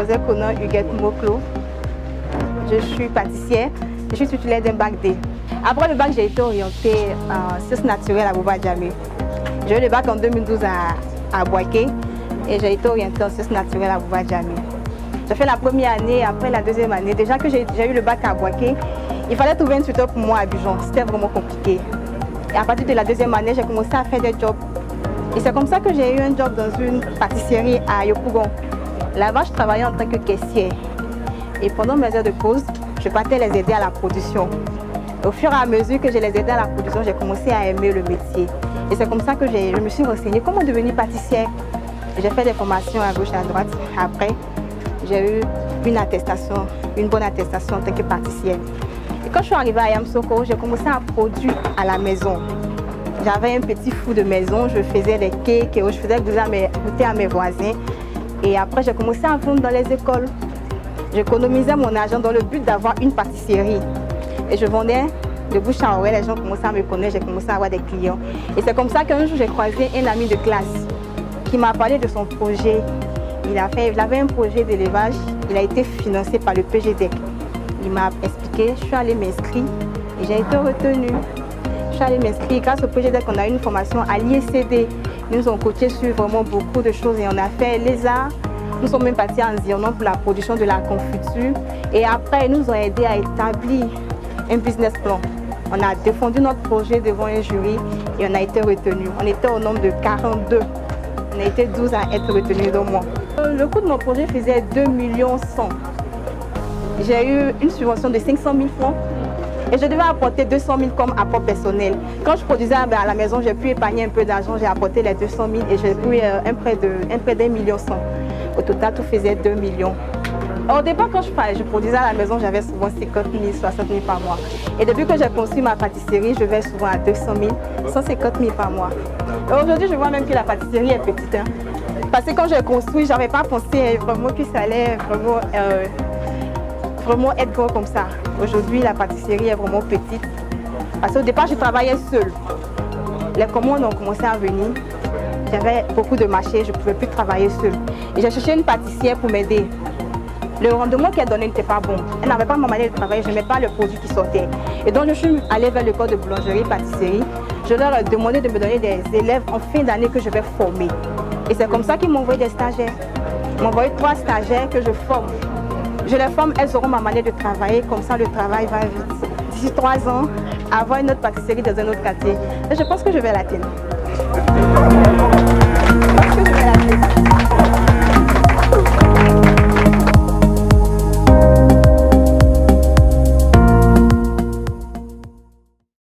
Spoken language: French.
Mademoiselle Conan Huguette Moclo. Je suis pâtissière. Je suis titulaire d'un bac D. Après le bac, j'ai été orientée en sciences naturelles à Bouba-Djamé. J'ai eu le bac en 2012 à Boaké et j'ai été orientée en sciences naturelles à Bouba-Djamé. J'ai fait la première année, après la deuxième année. Déjà que j'ai eu le bac à Boaké, il fallait trouver un tuteur pour moi à Abidjan. C'était vraiment compliqué. Et à partir de la deuxième année, j'ai commencé à faire des jobs. Et c'est comme ça que j'ai eu un job dans une pâtisserie à Yopougon. Là-bas, je travaillais en tant que caissière. Et pendant mes heures de pause, je partais les aider à la production. Au fur et à mesure que je les aidais à la production, j'ai commencé à aimer le métier. Et c'est comme ça que je me suis renseignée comment devenir pâtissière. J'ai fait des formations à gauche et à droite. Après, j'ai eu une bonne attestation en tant que pâtissière. Et quand je suis arrivée à Yamsoko, j'ai commencé à produire à la maison. J'avais un petit four de maison, je faisais des cakes, je faisais goûter à mes voisins. Et après, j'ai commencé à vendre dans les écoles. J'économisais mon argent dans le but d'avoir une pâtisserie. Et je vendais de bouche à oreille, les gens commençaient à me connaître, j'ai commencé à avoir des clients. Et c'est comme ça qu'un jour, j'ai croisé un ami de classe qui m'a parlé de son projet. Il avait un projet d'élevage, il a été financé par le PGDEC. Il m'a expliqué, je suis allée m'inscrire et j'ai été retenue. Je suis allée m'inscrire. Grâce au PGDEC, on a eu une formation à l'IECD. Ils nous ont coaché sur vraiment beaucoup de choses et on a fait les arts. Nous sommes même partis en Zirnon pour la production de la confiture. Et après, ils nous ont aidés à établir un business plan. On a défendu notre projet devant un jury et on a été retenus. On était au nombre de 42. On a été 12 à être retenus dans moi. Le coût de mon projet faisait 2 100 000. J'ai eu une subvention de 500 000 francs et je devais apporter 200 000 comme apport personnel. Quand je produisais à la maison, j'ai pu épargner un peu d'argent, j'ai apporté les 200 000 et j'ai pris un prêt d'1,1 million. Au total, tout faisait 2 millions. Au départ, quand je produisais à la maison, j'avais souvent 50 000, 60 000 par mois. Et depuis que j'ai construit ma pâtisserie, je vais souvent à 200 000, 150 000 par mois. Aujourd'hui, je vois même que la pâtisserie est petite. Parce que quand j'ai construit, je n'avais pas pensé vraiment que ça allait vraiment être gros comme ça. Aujourd'hui, la pâtisserie est vraiment petite. Parce qu'au départ, je travaillais seule. Les commandes ont commencé à venir. J'avais beaucoup de marchés, je ne pouvais plus travailler seule. Et j'ai cherché une pâtissière pour m'aider. Le rendement qu'elle donnait n'était pas bon. Elle n'avait pas ma manière de travailler, je n'aimais pas le produit qui sortait. Et donc, je suis allée vers le corps de boulangerie-pâtisserie. Je leur ai demandé de me donner des élèves en fin d'année que je vais former. Et c'est comme ça qu'ils m'ont envoyé des stagiaires. Ils m'ont envoyé 3 stagiaires que je forme. Je les forme, elles auront ma manière de travailler, comme ça le travail va vite. D'ici 3 ans, avoir une autre pâtisserie dans un autre quartier. Et je pense que je vais l'atteindre.